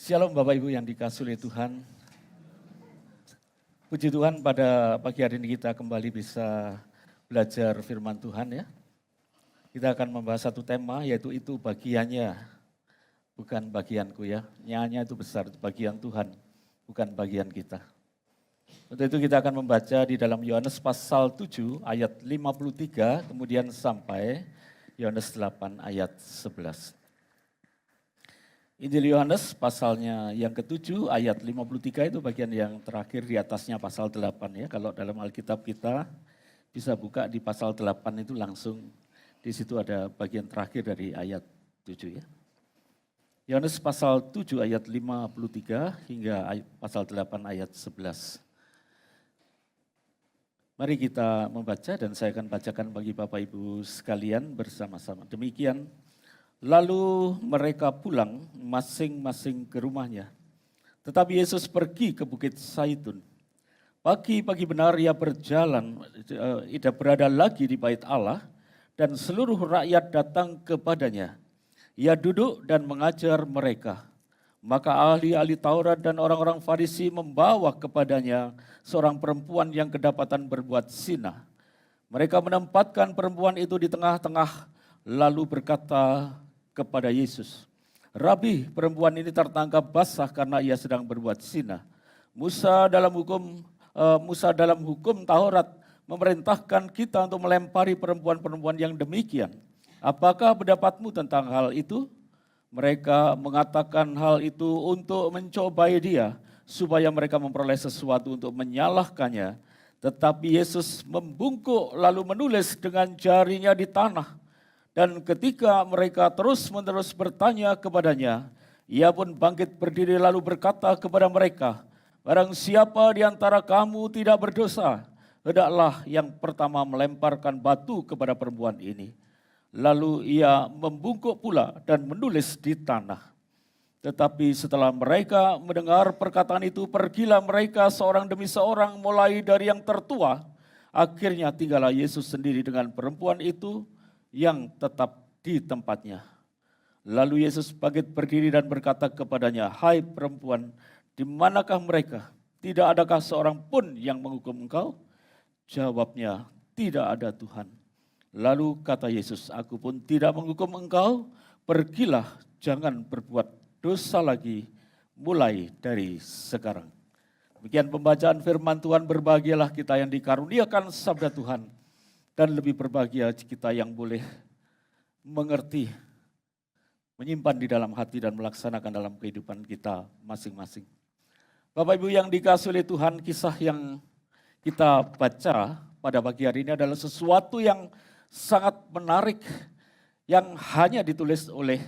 Shalom Bapak Ibu yang dikasihi oleh Tuhan. Puji Tuhan pada pagi hari ini kita kembali bisa belajar firman Tuhan ya. Kita akan membahas satu tema yaitu itu bagiannya, bukan bagianku ya. Nyanya itu besar, itu bagian Tuhan, bukan bagian kita. Untuk itu kita akan membaca di dalam Yohanes pasal 7 ayat 53 kemudian sampai Yohanes 8 ayat 11. Injil Yohanes pasalnya yang ke-7 ayat 53 itu bagian yang terakhir, di atasnya pasal 8 ya. Kalau dalam Alkitab kita bisa buka di pasal 8 itu langsung di situ ada bagian terakhir dari ayat 7 ya. Yohanes pasal 7 ayat 53 hingga pasal 8 ayat 11. Mari kita membaca dan saya akan bacakan bagi Bapak Ibu sekalian bersama-sama. Demikian. Lalu mereka pulang masing-masing ke rumahnya. Tetapi Yesus pergi ke Bukit Zaitun. Pagi-pagi benar ia berjalan, tidak berada lagi di bait Allah, dan seluruh rakyat datang kepadanya. Ia duduk dan mengajar mereka. Maka ahli-ahli Taurat dan orang-orang Farisi membawa kepadanya seorang perempuan yang kedapatan berbuat zina. Mereka menempatkan perempuan itu di tengah-tengah, lalu berkata kepada Yesus, "Rabi, perempuan ini tertangkap basah karena ia sedang berbuat zina. Musa dalam hukum Taurat memerintahkan kita untuk melempari perempuan-perempuan yang demikian. Apakah pendapatmu tentang hal itu?" Mereka mengatakan hal itu untuk mencobai dia, supaya mereka memperoleh sesuatu untuk menyalahkannya. Tetapi Yesus membungkuk lalu menulis dengan jarinya di tanah. Dan ketika mereka terus-menerus bertanya kepadanya, ia pun bangkit berdiri lalu berkata kepada mereka, "Barang siapa di antara kamu tidak berdosa, hendaklah yang pertama melemparkan batu kepada perempuan ini." Lalu ia membungkuk pula dan menulis di tanah. Tetapi setelah mereka mendengar perkataan itu, pergilah mereka seorang demi seorang, mulai dari yang tertua. Akhirnya tinggallah Yesus sendiri dengan perempuan itu yang tetap di tempatnya. Lalu Yesus bangkit berdiri dan berkata kepadanya, "Hai perempuan, di manakah mereka? Tidak adakah seorang pun yang menghukum engkau?" Jawabnya, "Tidak ada Tuhan." Lalu kata Yesus, "Aku pun tidak menghukum engkau, pergilah, jangan berbuat dosa lagi mulai dari sekarang." Demikian pembacaan firman Tuhan. Berbahagialah kita yang dikaruniakan sabda Tuhan, dan lebih berbahagia kita yang boleh mengerti, menyimpan di dalam hati dan melaksanakan dalam kehidupan kita masing-masing. Bapak Ibu yang dikasihi oleh Tuhan, kisah yang kita baca pada pagi hari ini adalah sesuatu yang sangat menarik, yang hanya ditulis oleh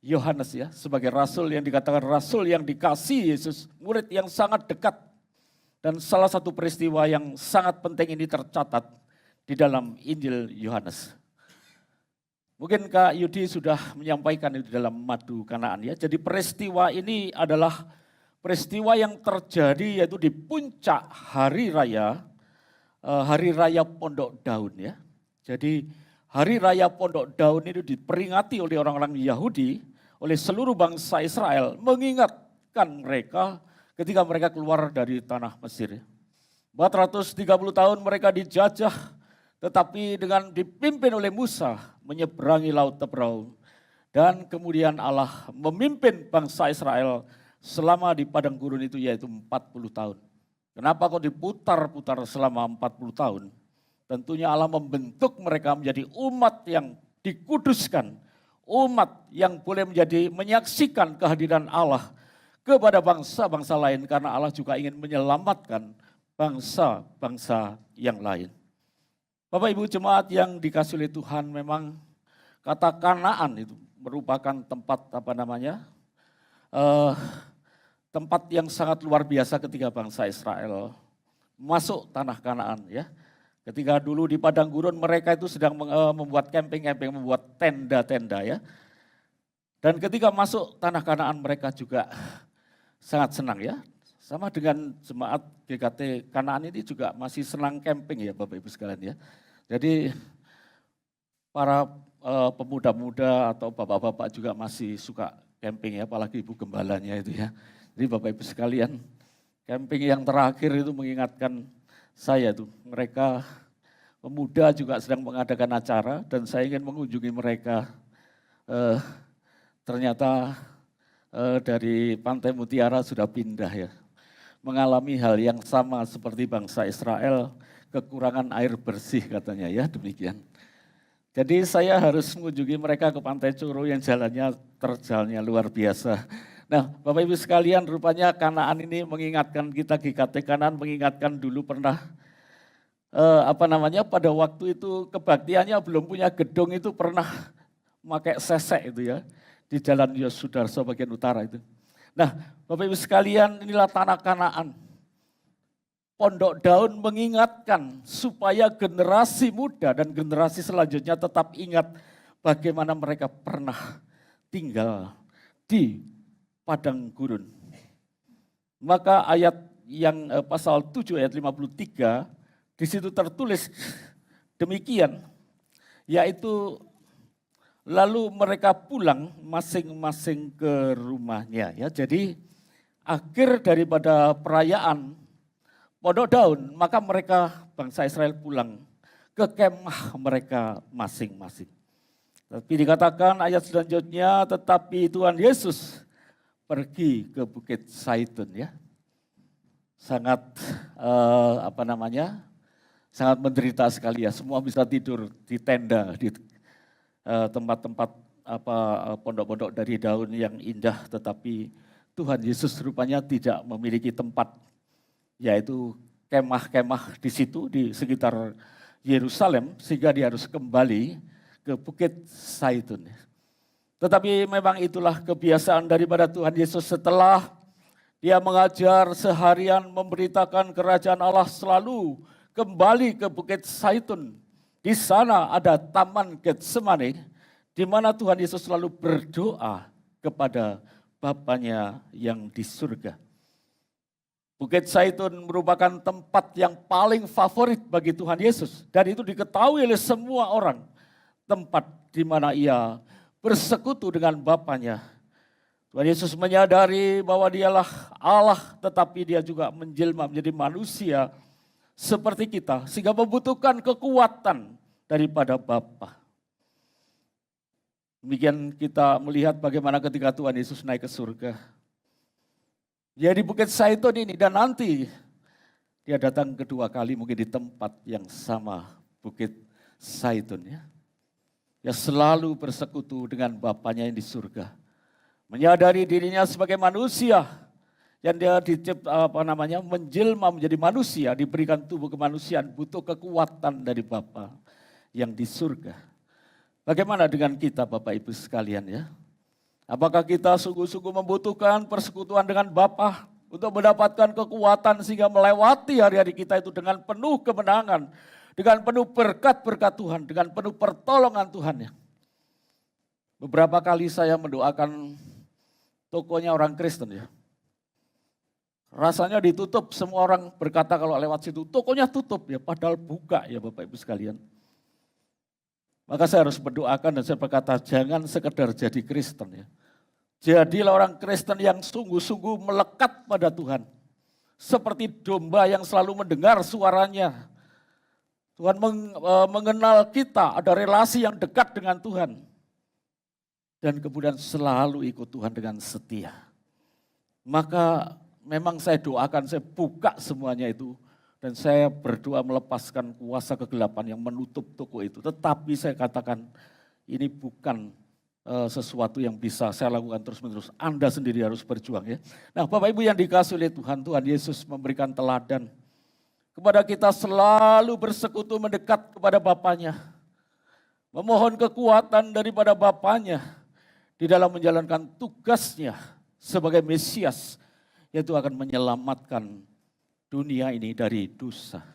Yohanes ya, sebagai rasul yang dikatakan rasul yang dikasihi Yesus, murid yang sangat dekat. Dan salah satu peristiwa yang sangat penting ini tercatat di dalam Injil Yohanes. Mungkin Kak Yudi sudah menyampaikan itu dalam Madu Kanaan ya. Jadi peristiwa ini adalah peristiwa yang terjadi yaitu di puncak hari raya Pondok Daun ya. Jadi hari raya Pondok Daun itu diperingati oleh orang-orang Yahudi, oleh seluruh bangsa Israel, mengingatkan mereka ketika mereka keluar dari tanah Mesir. 430 tahun mereka dijajah, tetapi dengan dipimpin oleh Musa menyeberangi Laut Teberau. Dan kemudian Allah memimpin bangsa Israel selama di padang gurun itu yaitu 40 tahun. Kenapa kok diputar-putar selama 40 tahun? Tentunya Allah membentuk mereka menjadi umat yang dikuduskan. Umat yang boleh menyaksikan kehadiran Allah kepada bangsa-bangsa lain. Karena Allah juga ingin menyelamatkan bangsa-bangsa yang lain. Bapak Ibu jemaat yang dikasihi oleh Tuhan, memang kata Kanaan itu merupakan tempat tempat yang sangat luar biasa ketika bangsa Israel masuk tanah Kanaan ya. Ketika dulu di padang gurun mereka itu sedang membuat camping-camping, membuat tenda-tenda ya. Dan ketika masuk tanah Kanaan mereka juga sangat senang ya. Sama dengan jemaat GKT Kanaan ini juga masih senang camping ya Bapak Ibu sekalian ya. Jadi para pemuda-muda atau bapak-bapak juga masih suka camping ya, apalagi ibu gembalanya itu ya. Jadi Bapak Ibu sekalian, camping yang terakhir itu mengingatkan saya tuh, mereka pemuda juga sedang mengadakan acara dan saya ingin mengunjungi mereka. Ternyata dari Pantai Mutiara sudah pindah ya, mengalami hal yang sama seperti bangsa Israel, kekurangan air bersih katanya ya, demikian. Jadi saya harus mengunjungi mereka ke Pantai Curu yang jalannya terjalnya luar biasa. Nah, Bapak Ibu sekalian, rupanya Kanaan ini mengingatkan kita, GKT Kanaan mengingatkan dulu pernah pada waktu itu kebaktiannya belum punya gedung itu pernah pakai sesek itu ya di Jalan Yosudarso bagian utara itu. Nah, Bapak Ibu sekalian, inilah tanah Kanaan. Pondok Daun mengingatkan supaya generasi muda dan generasi selanjutnya tetap ingat bagaimana mereka pernah tinggal di padang gurun. Maka ayat yang pasal 7 ayat 53 di situ tertulis demikian, yaitu lalu mereka pulang masing-masing ke rumahnya ya. Jadi akhir daripada perayaan Pondok Daun, maka mereka bangsa Israel pulang ke kemah mereka masing-masing. Tapi dikatakan ayat selanjutnya, tetapi Tuhan Yesus pergi ke Bukit Zaitun ya. Sangat sangat menderita sekali ya. Semua bisa tidur di tenda, di tempat-tempat pondok-pondok dari daun yang indah, tetapi Tuhan Yesus rupanya tidak memiliki tempat, yaitu kemah-kemah di situ di sekitar Yerusalem, sehingga dia harus kembali ke Bukit Zaitun. Tetapi memang itulah kebiasaan daripada Tuhan Yesus, setelah dia mengajar seharian memberitakan kerajaan Allah, selalu kembali ke Bukit Zaitun. Di sana ada Taman Getsemani, di mana Tuhan Yesus selalu berdoa kepada Bapanya yang di surga. Bukit Zaitun merupakan tempat yang paling favorit bagi Tuhan Yesus. Dan itu diketahui oleh semua orang. Tempat di mana ia bersekutu dengan Bapanya. Tuhan Yesus menyadari bahwa dialah Allah, tetapi dia juga menjelma menjadi manusia seperti kita. Sehingga membutuhkan kekuatan daripada Bapa. Demikian kita melihat bagaimana ketika Tuhan Yesus naik ke surga. Dia di Bukit Zaitun ini, dan nanti dia datang kedua kali mungkin di tempat yang sama, Bukit Zaitun ya. Dia selalu bersekutu dengan Bapanya yang di surga. Menyadari dirinya sebagai manusia yang dia menjelma menjadi manusia, diberikan tubuh kemanusiaan, butuh kekuatan dari Bapa yang di surga. Bagaimana dengan kita Bapak Ibu sekalian ya? Apakah kita sungguh-sungguh membutuhkan persekutuan dengan Bapa untuk mendapatkan kekuatan sehingga melewati hari-hari kita itu dengan penuh kemenangan, dengan penuh berkat-berkat Tuhan, dengan penuh pertolongan Tuhan ya. Beberapa kali saya mendoakan tokonya orang Kristen ya. Rasanya ditutup, semua orang berkata kalau lewat situ, tokonya tutup ya, padahal buka ya Bapak Ibu sekalian. Maka saya harus berdoakan dan saya berkata, jangan sekedar jadi Kristen ya. Jadilah orang Kristen yang sungguh-sungguh melekat pada Tuhan. Seperti domba yang selalu mendengar suaranya. Tuhan mengenal kita, ada relasi yang dekat dengan Tuhan. Dan kemudian selalu ikut Tuhan dengan setia. Maka memang saya doakan, saya buka semuanya itu. Dan saya berdoa melepaskan kuasa kegelapan yang menutup toko itu. Tetapi saya katakan ini bukan sesuatu yang bisa saya lakukan terus-menerus. Anda sendiri harus berjuang ya. Nah Bapak Ibu yang dikasihi oleh Tuhan, Tuhan Yesus memberikan teladan kepada kita selalu bersekutu mendekat kepada Bapanya. Memohon kekuatan daripada Bapanya di dalam menjalankan tugasnya sebagai Mesias, yaitu akan menyelamatkan dunia ini dari dosa.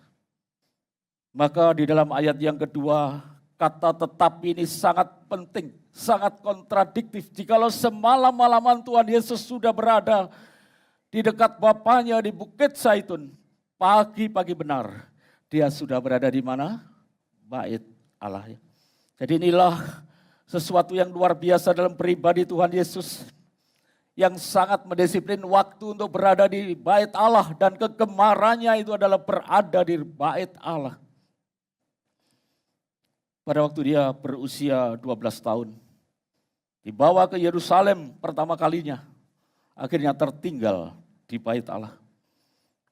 Maka di dalam ayat yang kedua, kata tetapi ini sangat penting, sangat kontradiktif. Jikalau semalam-malaman Tuhan Yesus sudah berada di dekat Bapanya di Bukit Zaitun, pagi-pagi benar dia sudah berada di mana? Bait Allah. Jadi inilah sesuatu yang luar biasa dalam pribadi Tuhan Yesus. yang sangat mendisiplin waktu untuk berada di bait Allah dan kegemarannya itu adalah berada di bait Allah. Pada waktu dia berusia 12 tahun, dibawa ke Yerusalem pertama kalinya, akhirnya tertinggal di bait Allah.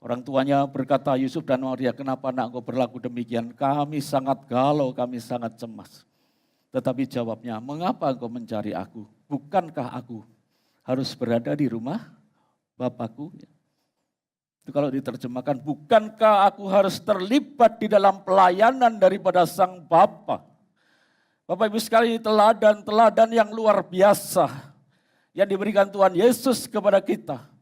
Orang tuanya berkata, Yusuf dan Maria, kenapa nak engkau berlaku demikian? Kami sangat galau, kami sangat cemas. Tetapi jawabnya, mengapa engkau mencari aku? Bukankah aku harus berada di rumah Bapakku? Itu kalau diterjemahkan, bukankah aku harus terlibat di dalam pelayanan daripada Sang Bapa? Bapak Ibu sekalian, teladan-teladan yang luar biasa yang diberikan Tuhan Yesus kepada kita.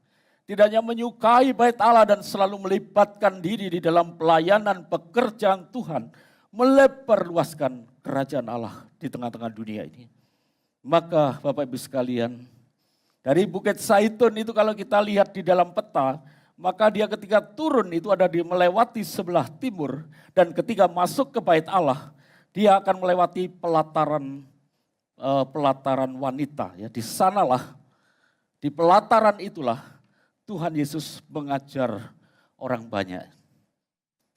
Tidak hanya menyukai bait Allah dan selalu melibatkan diri di dalam pelayanan pekerjaan Tuhan, melebarluaskan kerajaan Allah di tengah-tengah dunia ini. Maka Bapak Ibu sekalian, dari Bukit Zaitun itu kalau kita lihat di dalam peta, maka dia ketika turun itu ada di melewati sebelah timur, dan ketika masuk ke bait Allah, dia akan melewati pelataran wanita. Ya, di sanalah, di pelataran itulah Tuhan Yesus mengajar orang banyak.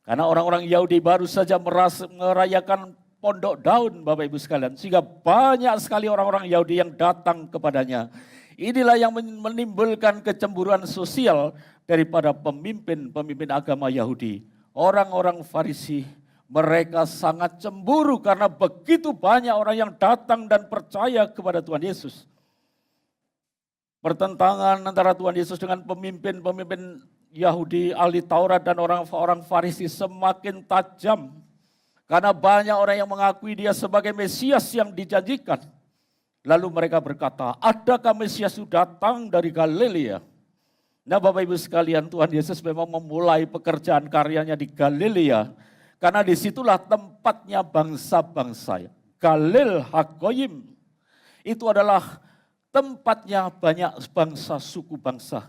Karena orang-orang Yahudi baru saja merayakan Pondok Daun, Bapak Ibu sekalian, sehingga banyak sekali orang-orang Yahudi yang datang kepadanya. Inilah yang menimbulkan kecemburuan sosial daripada pemimpin agama Yahudi. Orang-orang Farisi, mereka sangat cemburu karena begitu banyak orang yang datang dan percaya kepada Tuhan Yesus. Pertentangan antara Tuhan Yesus dengan pemimpin Yahudi, ahli Taurat dan orang-orang Farisi semakin tajam. Karena banyak orang yang mengakui dia sebagai Mesias yang dijanjikan. Lalu mereka berkata, adakah Mesias itu datang dari Galilea? Nah Bapak Ibu sekalian, Tuhan Yesus memang memulai pekerjaan karyanya di Galilea. Karena disitulah tempatnya bangsa-bangsa. Galil Hagoyim. Itu adalah tempatnya banyak bangsa, suku bangsa.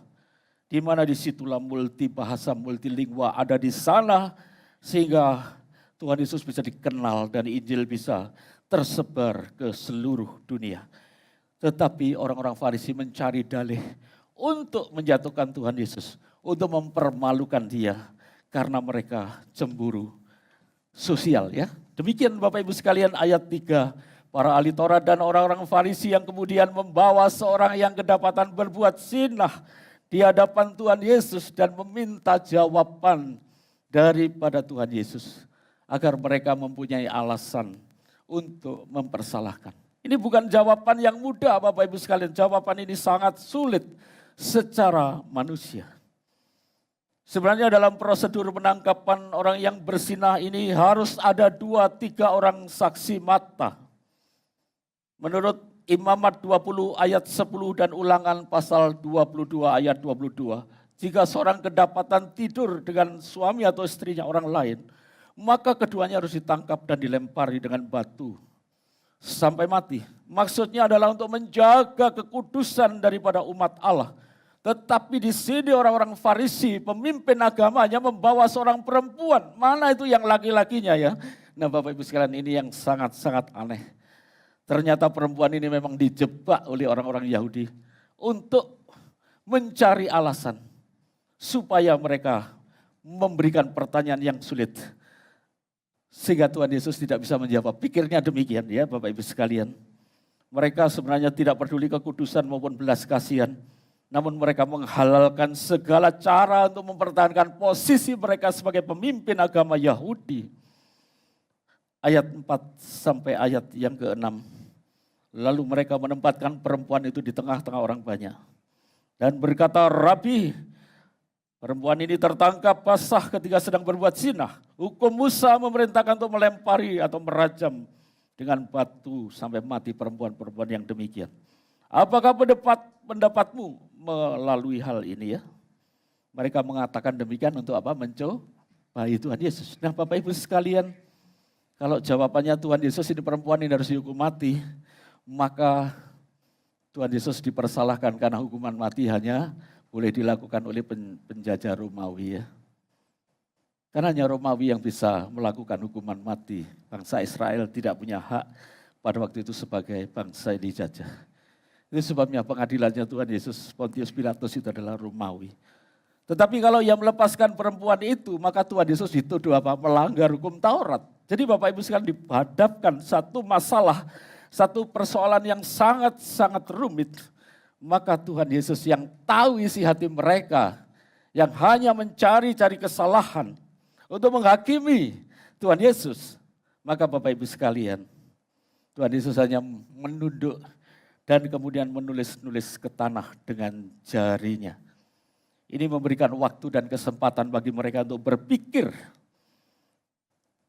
Di mana disitulah multi bahasa, multilingua ada di sana. Sehingga Tuhan Yesus bisa dikenal dan Injil bisa tersebar ke seluruh dunia. Tetapi orang-orang Farisi mencari dalih untuk menjatuhkan Tuhan Yesus, untuk mempermalukan dia karena mereka cemburu sosial ya. Demikian Bapak Ibu sekalian ayat 3. Para ahli Taurat dan orang-orang Farisi yang kemudian membawa seorang yang kedapatan berbuat zina di hadapan Tuhan Yesus dan meminta jawaban daripada Tuhan Yesus agar mereka mempunyai alasan untuk mempersalahkan. Ini bukan jawaban yang mudah Bapak Ibu sekalian. Jawaban ini sangat sulit secara manusia. Sebenarnya dalam prosedur penangkapan orang yang berzinah ini harus ada 2-3 orang saksi mata. Menurut Imamat 20 ayat 10 dan Ulangan pasal 22 ayat 22. Jika seorang kedapatan tidur dengan suami atau istrinya orang lain, maka keduanya harus ditangkap dan dilempari dengan batu sampai mati. Maksudnya adalah untuk menjaga kekudusan daripada umat Allah. Tetapi di sini orang-orang Farisi, pemimpin agamanya membawa seorang perempuan. Mana itu yang laki-lakinya ya? Nah Bapak Ibu sekalian, ini yang sangat-sangat aneh. Ternyata perempuan ini memang dijebak oleh orang-orang Yahudi untuk mencari alasan supaya mereka memberikan pertanyaan yang sulit. Sehingga Tuhan Yesus tidak bisa menjawab. Pikirnya demikian ya Bapak Ibu sekalian. Mereka sebenarnya tidak peduli kekudusan maupun belas kasihan. Namun mereka menghalalkan segala cara untuk mempertahankan posisi mereka sebagai pemimpin agama Yahudi. Ayat 4 sampai ayat yang ke-6. Lalu mereka menempatkan perempuan itu di tengah-tengah orang banyak. Dan berkata, Rabi, perempuan ini tertangkap basah ketika sedang berbuat zina. Hukum Musa memerintahkan untuk melempari atau merajam dengan batu sampai mati perempuan-perempuan yang demikian. Apakah pendapatmu melalui hal ini ya? Mereka mengatakan demikian untuk apa? Mencobai Tuhan Yesus. Nah Bapak Ibu sekalian, kalau jawabannya Tuhan Yesus ini perempuan ini harus dihukum mati, maka Tuhan Yesus dipersalahkan karena hukuman mati hanya boleh dilakukan oleh penjajah Romawi ya. Karena hanya Romawi yang bisa melakukan hukuman mati. Bangsa Israel tidak punya hak pada waktu itu sebagai bangsa yang dijajah. Itu sebabnya pengadilannya Tuhan Yesus Pontius Pilatus itu adalah Romawi. Tetapi kalau yang melepaskan perempuan itu, maka Tuhan Yesus dituduh apa? Melanggar hukum Taurat. Jadi Bapak Ibu sekalian dihadapkan satu masalah, satu persoalan yang sangat-sangat rumit. Maka Tuhan Yesus yang tahu isi hati mereka, yang hanya mencari-cari kesalahan untuk menghakimi Tuhan Yesus. Maka Bapak Ibu sekalian, Tuhan Yesus hanya menunduk dan kemudian menulis-nulis ke tanah dengan jarinya. Ini memberikan waktu dan kesempatan bagi mereka untuk berpikir.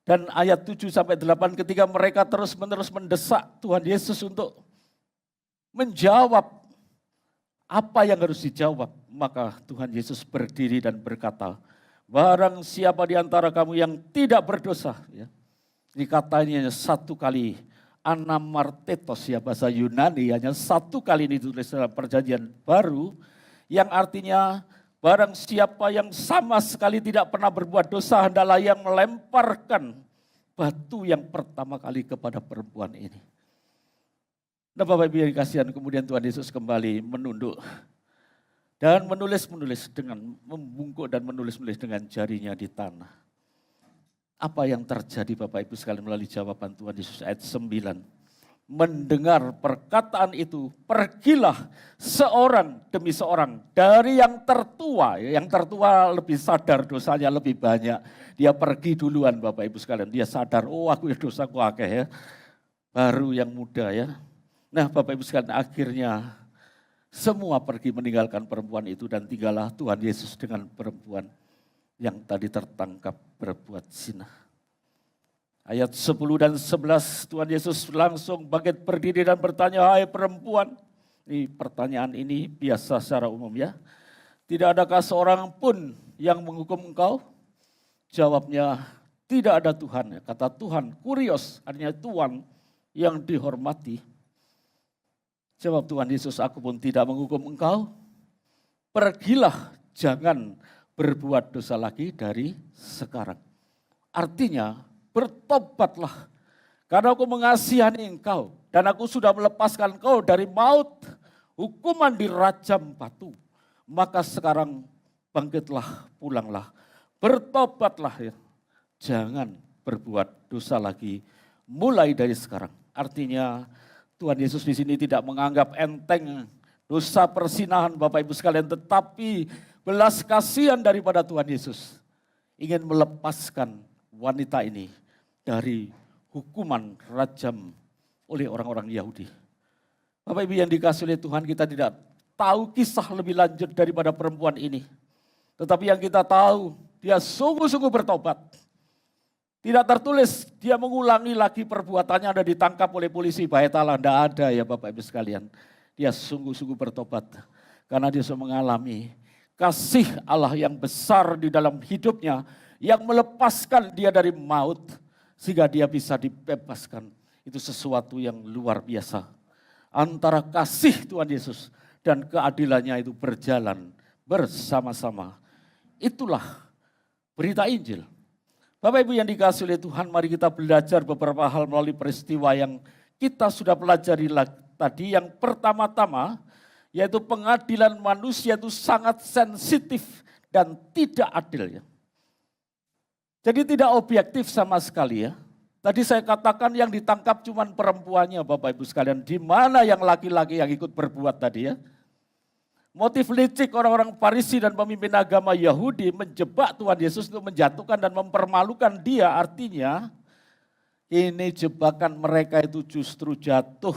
Dan ayat 7-8 ketika mereka terus-menerus mendesak Tuhan Yesus untuk menjawab apa yang harus dijawab. Maka Tuhan Yesus berdiri dan berkata, barang siapa di antara kamu yang tidak berdosa. Ya, ini katanya satu kali. Anamartetos ya bahasa Yunani, hanya satu kali ini ditulis dalam perjanjian baru, yang artinya barang siapa yang sama sekali tidak pernah berbuat dosa, hendaklah yang melemparkan batu yang pertama kali kepada perempuan ini. Nah Bapak Ibu yang dikasihan, kemudian Tuhan Yesus kembali menunduk dan menulis dengan membungkuk dan menulis dengan jarinya di tanah. Apa yang terjadi Bapak Ibu sekalian melalui jawaban Tuhan Yesus ayat 9. Mendengar perkataan itu, pergilah seorang demi seorang dari yang tertua. Yang tertua lebih sadar dosanya lebih banyak. Dia pergi duluan Bapak Ibu sekalian. Dia sadar, oh aku dosaku akeh ya. Baru yang muda ya. Nah Bapak Ibu sekalian, akhirnya semua pergi meninggalkan perempuan itu dan tinggallah Tuhan Yesus dengan perempuan yang tadi tertangkap berbuat zina. Ayat 10 dan 11 Tuhan Yesus langsung bangkit berdiri dan bertanya, hai perempuan. Ini pertanyaan ini biasa secara umum ya. Tidak adakah seorang pun yang menghukum engkau? Jawabnya, tidak ada Tuhan. Kata Tuhan, kurios, artinya Tuhan yang dihormati. Jawab Tuhan Yesus, aku pun tidak menghukum engkau. Pergilah, jangan berbuat dosa lagi dari sekarang. Artinya bertobatlah karena aku mengasihani engkau dan aku sudah melepaskan engkau dari maut, hukuman dirajam batu. Maka sekarang bangkitlah, pulanglah, bertobatlah ya. Jangan berbuat dosa lagi mulai dari sekarang. Artinya Tuhan Yesus di sini tidak menganggap enteng dosa persinahan Bapak Ibu sekalian, tetapi belas kasihan daripada Tuhan Yesus ingin melepaskan wanita ini dari hukuman rajam oleh orang-orang Yahudi. Bapak Ibu yang dikasihi oleh Tuhan, kita tidak tahu kisah lebih lanjut daripada perempuan ini. Tetapi yang kita tahu, dia sungguh-sungguh bertobat. Tidak tertulis dia mengulangi lagi perbuatannya, ada ditangkap oleh polisi, baitalah, tidak ada ya Bapak Ibu sekalian. Dia sungguh-sungguh bertobat karena dia sudah mengalami kasih Allah yang besar di dalam hidupnya, yang melepaskan dia dari maut, sehingga dia bisa dibebaskan. Itu sesuatu yang luar biasa. Antara kasih Tuhan Yesus dan keadilannya itu berjalan bersama-sama. Itulah berita Injil. Bapak Ibu yang dikasihi oleh Tuhan, mari kita belajar beberapa hal melalui peristiwa yang kita sudah pelajari tadi. Yang pertama-tama, yaitu pengadilan manusia itu sangat sensitif dan tidak adil ya. Jadi tidak objektif sama sekali ya. Tadi saya katakan yang ditangkap cuma perempuannya Bapak Ibu sekalian. Di mana yang laki-laki yang ikut berbuat tadi ya. Motif licik orang-orang Farisi dan pemimpin agama Yahudi menjebak Tuhan Yesus untuk menjatuhkan dan mempermalukan dia. Artinya ini jebakan mereka itu justru jatuh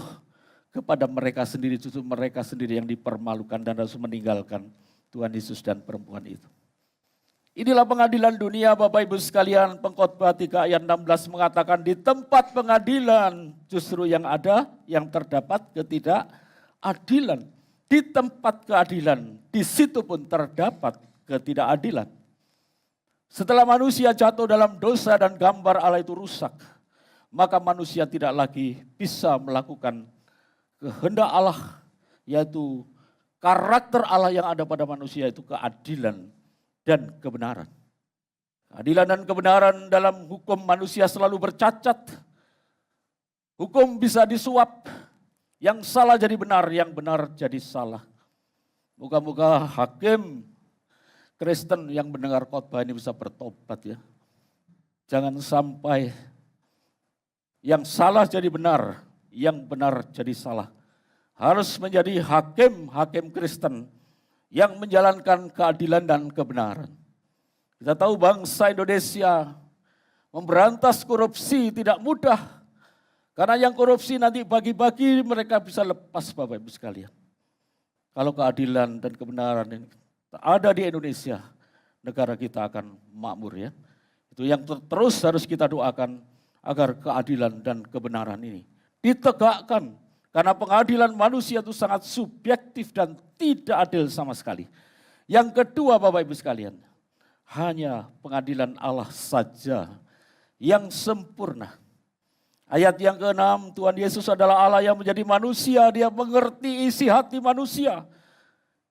kepada mereka sendiri, justru mereka sendiri yang dipermalukan dan harus meninggalkan Tuhan Yesus dan perempuan itu. Inilah pengadilan dunia Bapak Ibu sekalian. Pengkhotbah 3 ayat 16 mengatakan di tempat pengadilan justru yang ada, yang terdapat ketidakadilan. Di tempat keadilan, di situ pun terdapat ketidakadilan. Setelah manusia jatuh dalam dosa dan gambar Allah itu rusak, maka manusia tidak lagi bisa melakukan kehendak Allah, yaitu karakter Allah yang ada pada manusia, itu keadilan dan kebenaran. Keadilan dan kebenaran dalam hukum manusia selalu bercacat. Hukum bisa disuap, Yang salah jadi benar, yang benar jadi salah. Moga-moga hakim Kristen yang mendengar khotbah ini bisa bertobat ya. Jangan sampai yang salah jadi benar, yang benar jadi salah. Harus menjadi hakim Kristen yang menjalankan keadilan dan kebenaran. Kita tahu bangsa Indonesia memberantas korupsi tidak mudah. Karena yang korupsi nanti bagi-bagi mereka bisa lepas Bapak Ibu sekalian. Kalau keadilan dan kebenaran ini ada di Indonesia, negara kita akan makmur ya. Itu yang terus harus kita doakan agar keadilan dan kebenaran ini ditegakkan. Karena pengadilan manusia itu sangat subjektif dan tidak adil sama sekali. Yang kedua Bapak Ibu sekalian, hanya pengadilan Allah saja yang sempurna. Ayat yang ke-6, Tuhan Yesus adalah Allah yang menjadi manusia, Dia mengerti isi hati manusia.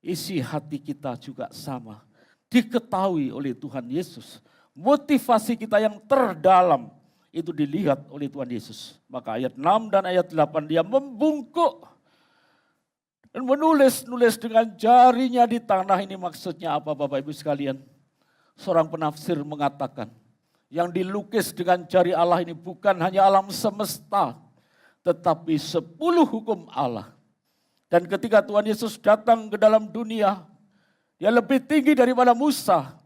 Isi hati kita juga sama, diketahui oleh Tuhan Yesus. Motivasi kita yang terdalam itu dilihat oleh Tuhan Yesus. Maka ayat 6 dan ayat 8 Dia membungkuk dan menulis dengan jarinya di tanah. Ini maksudnya apa Bapak Ibu sekalian? Seorang penafsir mengatakan, yang dilukis dengan jari Allah ini bukan hanya alam semesta, tetapi 10 hukum Allah. Dan ketika Tuhan Yesus datang ke dalam dunia, Dia lebih tinggi daripada Musa.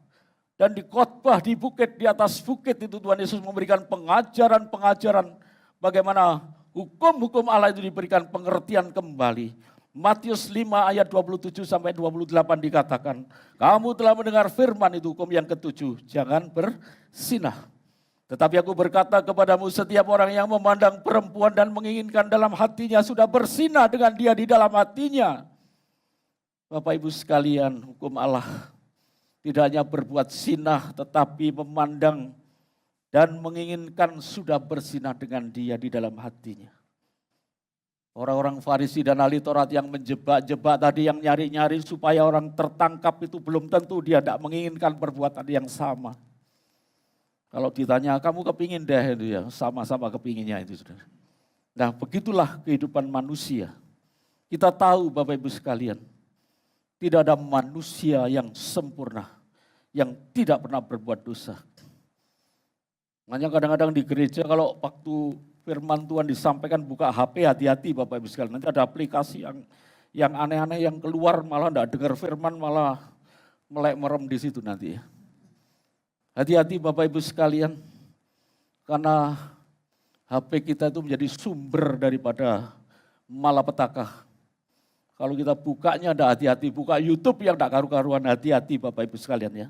Dan di khotbah di bukit, di atas bukit itu Tuhan Yesus memberikan pengajaran-pengajaran bagaimana hukum-hukum Allah itu diberikan pengertian kembali. Matius 5 ayat 27 sampai 28 dikatakan, kamu telah mendengar firman itu hukum yang ketujuh, jangan berzinah. Tetapi aku berkata kepadamu, setiap orang yang memandang perempuan dan menginginkan dalam hatinya sudah berzinah dengan dia di dalam hatinya. Bapak Ibu sekalian, hukum Allah tidak hanya berbuat zinah, tetapi memandang dan menginginkan sudah berzinah dengan dia di dalam hatinya. Orang-orang Farisi dan ahli Taurat yang menjebak-jebak tadi, yang nyari-nyari supaya orang tertangkap itu belum tentu dia tidak menginginkan perbuatan yang sama. Kalau ditanya, kamu kepingin deh itu ya, sama-sama kepinginnya itu saudara. Nah begitulah kehidupan manusia. Kita tahu Bapak Ibu sekalian, tidak ada manusia yang sempurna, yang tidak pernah berbuat dosa. Makanya kadang-kadang di gereja kalau waktu firman Tuhan disampaikan buka HP, hati-hati Bapak Ibu sekalian. Nanti ada aplikasi yang aneh-aneh yang keluar malah tidak dengar firman, malah melek merem di situ nanti ya. Hati-hati Bapak Ibu sekalian, karena HP kita itu menjadi sumber daripada malapetaka. Kalau kita bukanya ada hati-hati, buka YouTube yang tidak karu-karuan, hati-hati Bapak Ibu sekalian ya.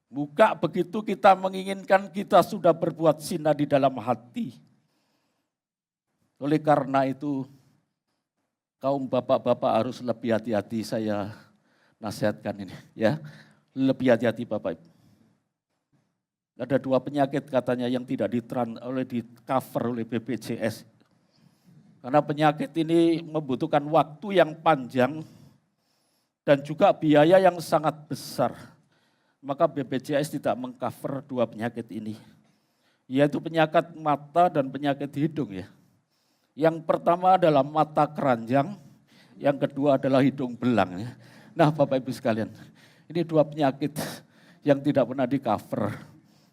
Buka begitu kita menginginkan kita sudah berbuat zina di dalam hati. Oleh karena itu, kaum bapak-bapak harus lebih hati-hati, saya nasihatkan ini ya. Lebih hati-hati Bapak Ibu. Ada 2 penyakit katanya yang tidak di cover oleh BPJS. Karena penyakit ini membutuhkan waktu yang panjang dan juga biaya yang sangat besar. Maka BPJS tidak mengcover 2 penyakit ini, yaitu penyakit mata dan penyakit hidung ya. Yang pertama adalah mata keranjang, yang kedua adalah hidung belang ya. Nah Bapak Ibu sekalian, ini 2 penyakit yang tidak pernah di-cover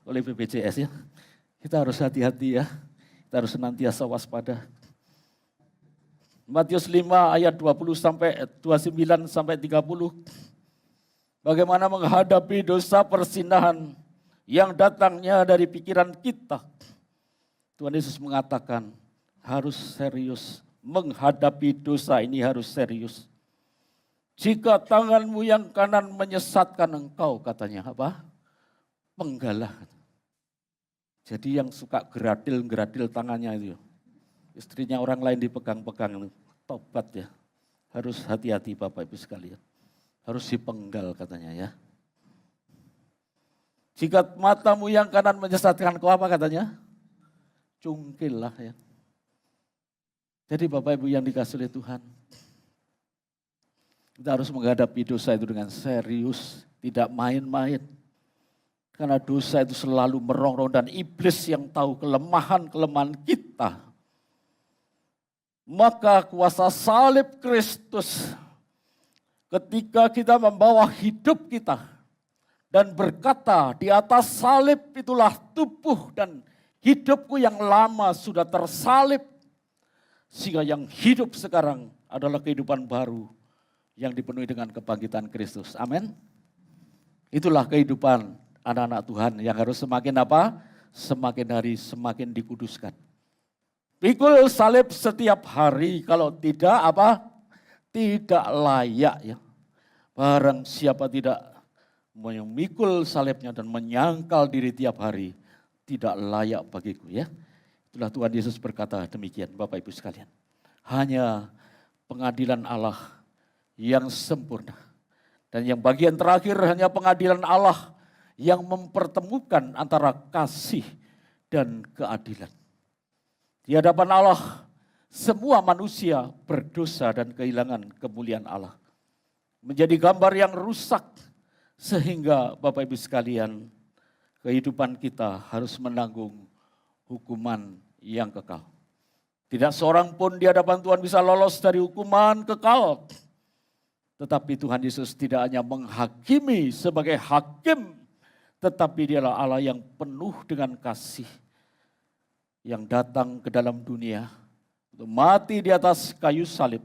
oleh BPJS ya. Kita harus hati-hati ya, kita harus senantiasa waspada. Matius 5 ayat 29 sampai 30. Bagaimana menghadapi dosa persinahan yang datangnya dari pikiran kita. Tuhan Yesus mengatakan harus serius, menghadapi dosa ini harus serius. Jika tanganmu yang kanan menyesatkan engkau, katanya apa? Penggalah. Jadi yang suka geradil tangannya itu, istrinya orang lain dipegang-pegang, tobat ya. Harus hati-hati Bapak Ibu sekalian. Harus dipenggal katanya ya. Jika matamu yang kanan menyesatkan kau apa katanya? Cungkillah ya. Jadi Bapak Ibu yang dikasihi oleh Tuhan, kita harus menghadapi dosa itu dengan serius, tidak main-main. Karena dosa itu selalu merongrong dan iblis yang tahu kelemahan-kelemahan kita. Maka kuasa salib Kristus ketika kita membawa hidup kita dan berkata di atas salib itulah tubuh dan hidupku yang lama sudah tersalib. Sehingga yang hidup sekarang adalah kehidupan baru yang dipenuhi dengan kebangkitan Kristus. Amin. Itulah kehidupan anak-anak Tuhan yang harus semakin apa? Semakin hari semakin dikuduskan. Pikul salib setiap hari, kalau tidak apa? Tidak layak ya. Barang siapa tidak memikul salibnya dan menyangkal diri tiap hari, tidak layak bagiku ya. Itulah Tuhan Yesus berkata demikian Bapak Ibu sekalian. Hanya pengadilan Allah yang sempurna. Dan yang bagian terakhir hanya pengadilan Allah yang mempertemukan antara kasih dan keadilan. Di hadapan Allah, semua manusia berdosa dan kehilangan kemuliaan Allah. Menjadi gambar yang rusak, sehingga Bapak Ibu sekalian, kehidupan kita harus menanggung hukuman yang kekal. Tidak seorang pun di hadapan Tuhan bisa lolos dari hukuman kekal. Tetapi Tuhan Yesus tidak hanya menghakimi sebagai hakim, tetapi Dialah Allah yang penuh dengan kasih, yang datang ke dalam dunia untuk mati di atas kayu salib.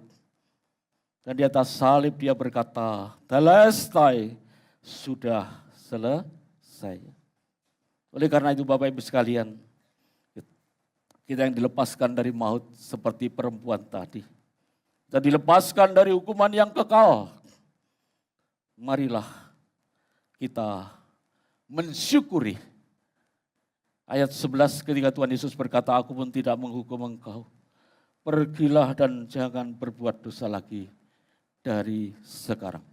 Dan di atas salib Dia berkata, "Telestai," sudah selesai. Oleh karena itu Bapak Ibu sekalian, kita yang dilepaskan dari maut seperti perempuan tadi. Kita dilepaskan dari hukuman yang kekal. Marilah kita mensyukuri. Ayat 11 ketika Tuhan Yesus berkata, "Aku pun tidak menghukum engkau. Pergilah dan jangan berbuat dosa lagi dari sekarang."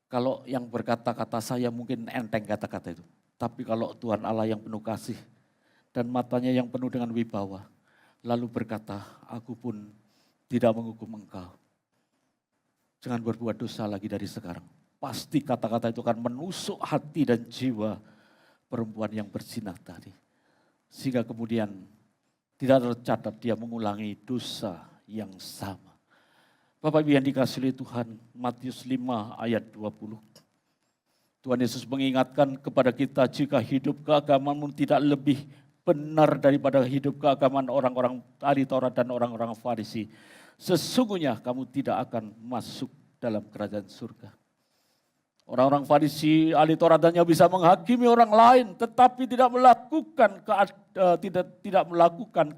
Kalau yang berkata-kata saya mungkin enteng kata-kata itu. Tapi kalau Tuhan Allah yang penuh kasih dan matanya yang penuh dengan wibawa, lalu berkata, "Aku pun tidak menghukum engkau. Jangan berbuat dosa lagi dari sekarang." Pasti kata-kata itu akan menusuk hati dan jiwa perempuan yang berzinah tadi. Sehingga kemudian tidak tercatat dia mengulangi dosa yang sama. Bapak Ibu yang dikasihi oleh Tuhan, Matius 5 ayat 20. Tuhan Yesus mengingatkan kepada kita, jika hidup keagamaanmu tidak lebih benar daripada hidup keagamaan orang-orang ahli Taurat dan orang-orang Farisi, sesungguhnya kamu tidak akan masuk dalam kerajaan surga. Orang-orang Farisi, ahli Taurat hanya bisa menghakimi orang lain, tetapi tidak melakukan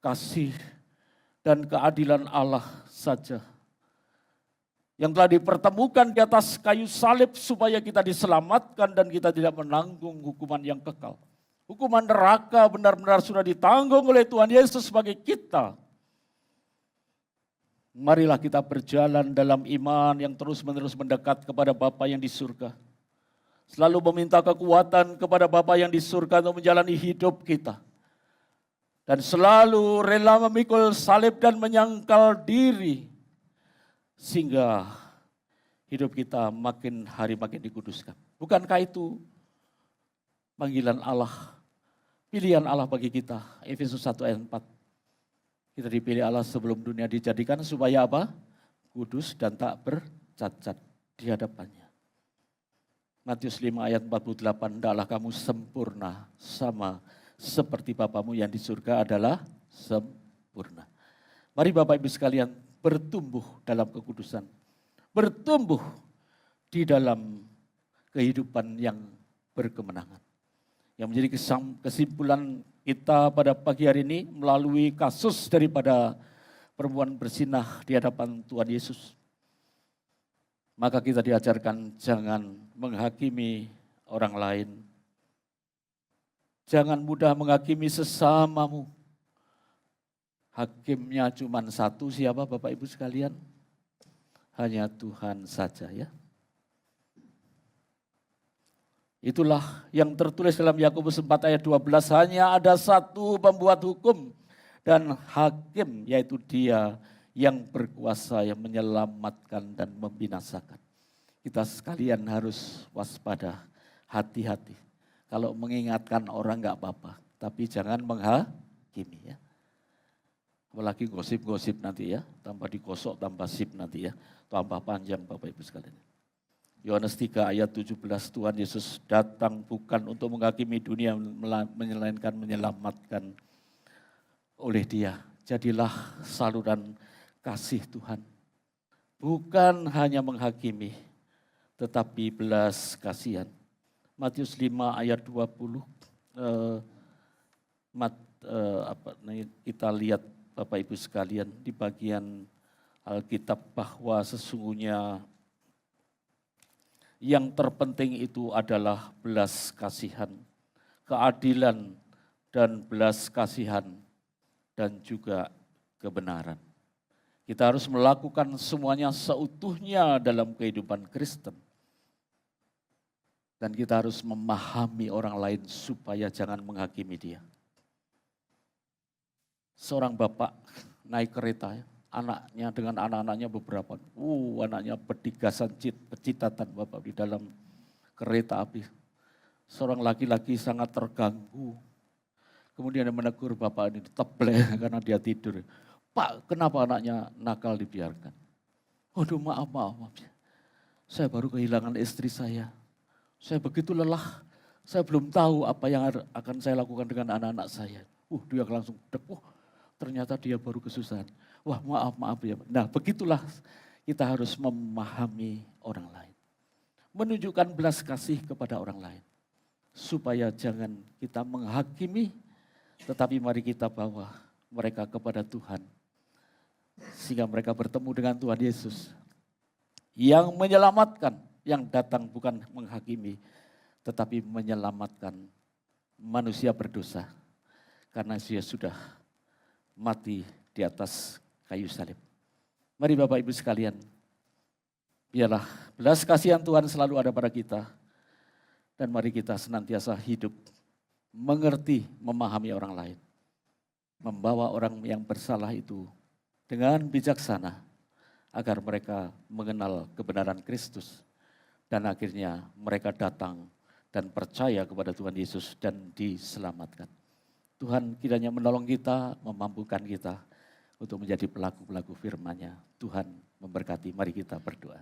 kasih dan keadilan Allah saja, yang telah dipertemukan di atas kayu salib supaya kita diselamatkan dan kita tidak menanggung hukuman yang kekal. Hukuman neraka benar-benar sudah ditanggung oleh Tuhan Yesus sebagai kita. Marilah kita berjalan dalam iman yang terus-menerus mendekat kepada Bapa yang di surga. Selalu meminta kekuatan kepada Bapa yang di surga untuk menjalani hidup kita. Dan selalu rela memikul salib dan menyangkal diri. Sehingga hidup kita makin hari makin dikuduskan. Bukankah itu panggilan Allah, pilihan Allah bagi kita? Efesus 1 ayat 4. Kita dipilih Allah sebelum dunia dijadikan supaya apa? Kudus dan tak bercacat di hadapannya. Matius 5 ayat 48, "Hendaklah kamu sempurna sama seperti Bapamu yang di surga adalah sempurna." Mari Bapak Ibu sekalian bertumbuh dalam kekudusan. Bertumbuh di dalam kehidupan yang berkemenangan. Yang menjadi kesimpulan kita pada pagi hari ini melalui kasus daripada perempuan berzinah di hadapan Tuhan Yesus. Maka kita diajarkan jangan menghakimi orang lain. Jangan mudah menghakimi sesamamu. Hakimnya cuma satu, siapa Bapak Ibu sekalian? Hanya Tuhan saja ya. Itulah yang tertulis dalam Yakobus 4 ayat 12, hanya ada satu pembuat hukum dan hakim, yaitu Dia yang berkuasa yang menyelamatkan dan membinasakan. Kita sekalian harus waspada, hati-hati. Kalau mengingatkan orang enggak apa-apa, tapi jangan menghakimi ya. Apalagi gosip-gosip nanti ya, tambah digosok, tambah sip nanti ya, tambah panjang Bapak Ibu sekalian. Yohanes 3 ayat 17, Tuhan Yesus datang bukan untuk menghakimi dunia, melainkan menyelamatkan. Oleh Dia, jadilah saluran kasih Tuhan. Bukan hanya menghakimi, tetapi belas kasihan. Matius 5 ayat 20, kita lihat Bapak Ibu sekalian di bagian Alkitab bahwa sesungguhnya yang terpenting itu adalah belas kasihan, keadilan dan belas kasihan dan juga kebenaran. Kita harus melakukan semuanya seutuhnya dalam kehidupan Kristen. Dan kita harus memahami orang lain supaya jangan menghakimi dia. Seorang bapak naik kereta, anaknya dengan anak-anaknya beberapa. Anaknya berdigasan pecitatan Bapak di dalam kereta api. Seorang laki-laki sangat terganggu. Kemudian dia menegur bapak ini, tebleh karena dia tidur. Pak, kenapa anaknya nakal dibiarkan? Waduh, maaf. Saya baru kehilangan istri saya. Saya begitu lelah. Saya belum tahu apa yang akan saya lakukan dengan anak-anak saya. Dia langsung ternyata dia baru kesusahan. Wah, maaf ya. Nah, begitulah kita harus memahami orang lain. Menunjukkan belas kasih kepada orang lain. Supaya jangan kita menghakimi, tetapi mari kita bawa mereka kepada Tuhan. Sehingga mereka bertemu dengan Tuhan Yesus. Yang menyelamatkan, yang datang bukan menghakimi, tetapi menyelamatkan manusia berdosa. Karena dia sudah mati di atas kayu salib. Mari Bapak Ibu sekalian, biarlah belas kasihan Tuhan selalu ada pada kita. Dan mari kita senantiasa hidup, mengerti, memahami orang lain. Membawa orang yang bersalah itu dengan bijaksana, agar mereka mengenal kebenaran Kristus. Dan akhirnya mereka datang dan percaya kepada Tuhan Yesus dan diselamatkan. Tuhan kiranya menolong kita, memampukan kita untuk menjadi pelaku-pelaku firman-Nya. Tuhan memberkati, mari kita berdoa.